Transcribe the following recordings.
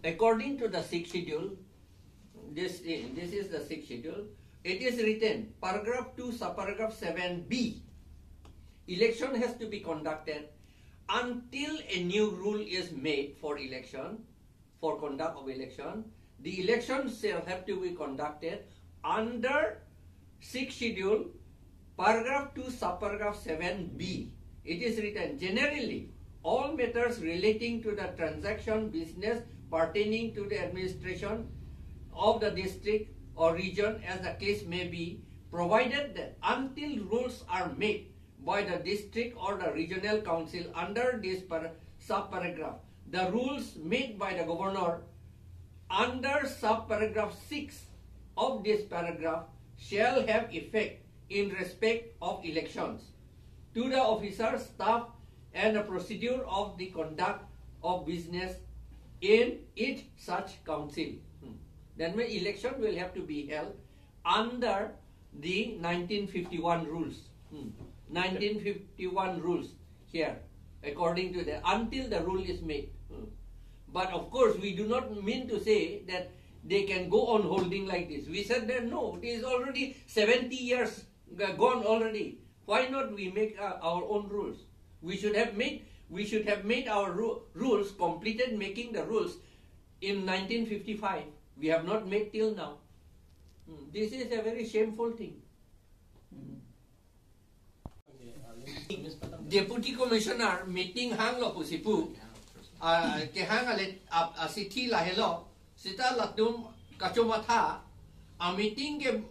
according to the 6th schedule, this is the 6th schedule, it is written, paragraph 2, subparagraph 7b, election has to be conducted until a new rule is made for election, for conduct of election. The election shall have to be conducted under 6th schedule, paragraph 2, subparagraph 7b. It is written, generally, all matters relating to the transaction business pertaining to the administration of the district or region as the case may be, provided that until rules are made by the district or the regional council under this subparagraph, the rules made by the governor under subparagraph 6 of this paragraph shall have effect in respect of elections to the officers, staff, and the procedure of the conduct of business in each such council. Then the election will have to be held under the 1951 rules. 1951 rules here, according to the, until the rule is made. But of course, we do not mean to say that they can go on holding like this. We said that no, it is already 70 years gone already. Why not we make our own rules? We should have made our rules, completed making the rules in 1955. We have not made till now. This is a very shameful thing. Deputy Commissioner meeting hang lo pusipu ke hang alet asithi lahelo sita latum kachomatha a meeting ke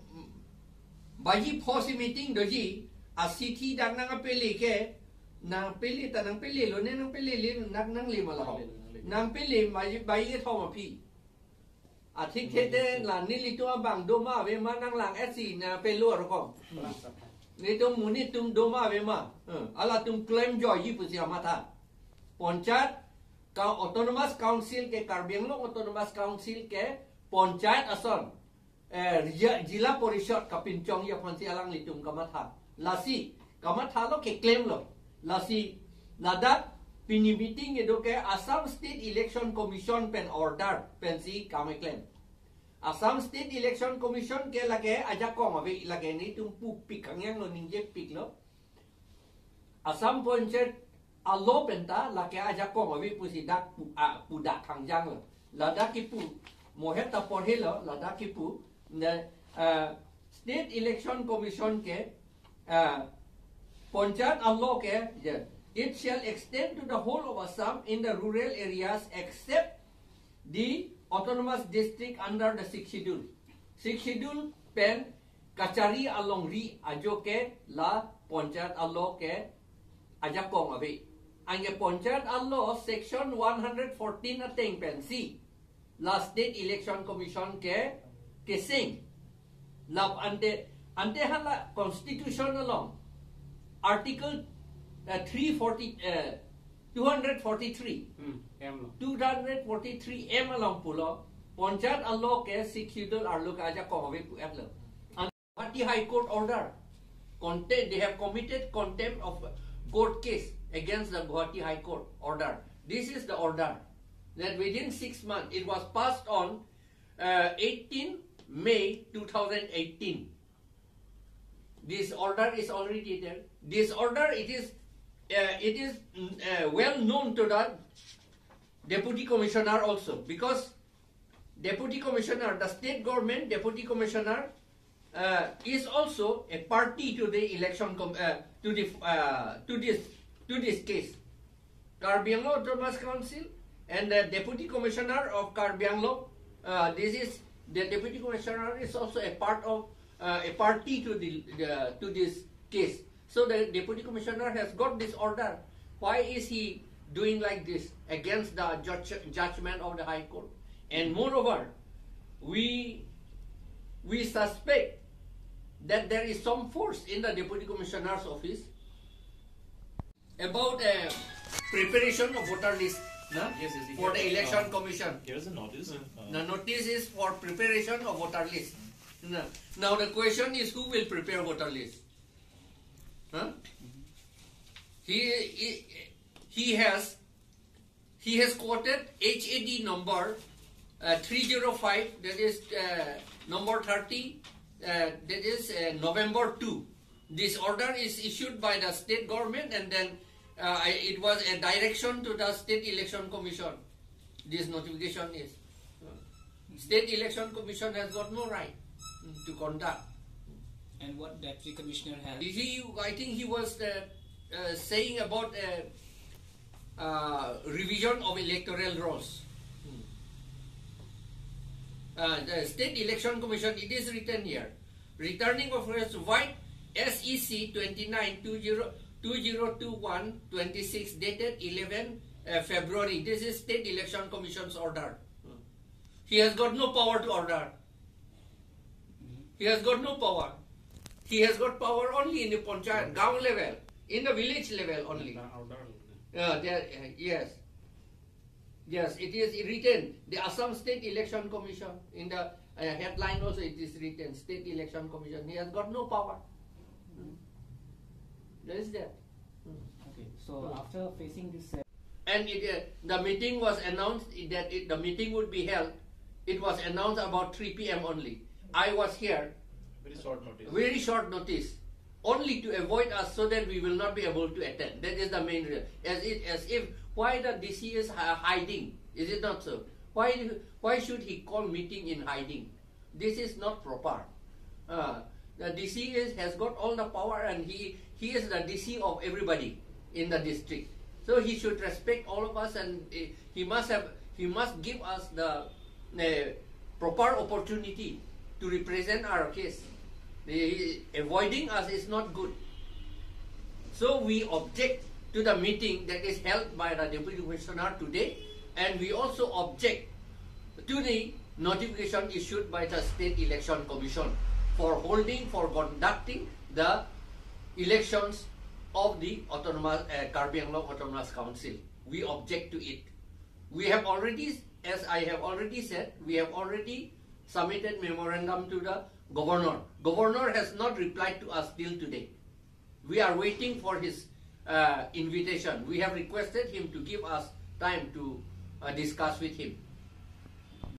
baji phosi meeting doji asithi dang nang peli ke nang peli tanang peli lo ne nang peli li nang li malaho nang peli baji ke thoma phi athik thete la ni li to bang do ma ve ma nang lang SC na pelu ro ko ni to muni tum do ma ve ma ala tum claim joy yi pusi amata panchat ka autonomous council ke Karbianglong autonomous council ke panchat ason jila porishad kapinchong ya phansi alang li tum kamatha lasi kamatha lo ke claim lo lasi ladak pini meeting edo ke Assam State Election Commission pen order pensi kame claim Assam State Election Commission ke lage aja kong abe lage ni tum pu pikangyang lo ninje pik lo Assam Panchat alo penta lage aja kong abe pusi dak pu dak thangjang lo ladak ki pu mohet ta porhe lo ladak ki pu State Election Commission ke Panchat alo ke it shall extend to the whole of Assam in the rural areas except the autonomous district under the 6th schedule. 6th schedule pen Kachari Longri ajoke la Panchat allo ke ajakong abe. Ange Panchat allo section 114 ateng pen C la State Election Commission ke sing la ante hala constitution along article 243 M along pulo Panchat allo ke sikidul arlo ka aja komabe pu aplo and Guwahati High Court order they have committed contempt of court case against the Guwahati High Court order. This is the order that within 6 months it was passed on 18 May 2018. This order is already there. This order it is well known to the Deputy Commissioner also, because Deputy Commissioner, the state government Deputy Commissioner is also a party to the election to this case. Karbianglong Autonomous Council and the Deputy Commissioner of Karbianglong, the Deputy Commissioner is also a part of a party to this case. So the Deputy Commissioner has got this order. Why is he doing like this against the judgment of the High Court? And moreover, we suspect that there is some force in the Deputy Commissioner's office about preparation of voter list for the Election Commission. Here is a notice. The notice is for preparation of voter list. Now the question is, who will prepare voter list? Huh? He has quoted HAD number 305, that is number 30, that is November 2. This order is issued by the state government, and then it was a direction to the State Election Commission. This notification is. State Election Commission has got no right to conduct. And what Deputy Commissioner has? I think he was saying about revision of electoral rolls. The State Election Commission, it is written here. Returning officers white SEC 29-2021-26 dated 11 February. This is State Election Commission's order. He has got no power to order. He has got no power. He has got power only in the panchayat, gaon level, in the village level only. Yes. Yes, it is written. The Assam State Election Commission, in the headline also it is written, State Election Commission. He has got no power. There is that. Okay, so after facing this... And the meeting was announced that the meeting would be held. It was announced about 3 p.m. only. I was here. Very short notice. Very short notice. Only to avoid us so that we will not be able to attend. That is the main reason. As if, why the DC is hiding? Is it not so? Why should he call meeting in hiding? This is not proper. The DC has got all the power, and he is the DC of everybody in the district. So he should respect all of us, and he must give us the proper opportunity to represent our case. Avoiding us is not good. So we object to the meeting that is held by the Deputy Commissioner today, and we also object to the notification issued by the State Election Commission for conducting the elections of the autonomous Karbi Anglong Autonomous Council. We object to it. We have already, as I have already said, we have already submitted memorandum to the Governor. Governor has not replied to us till today. We are waiting for his invitation. We have requested him to give us time to discuss with him.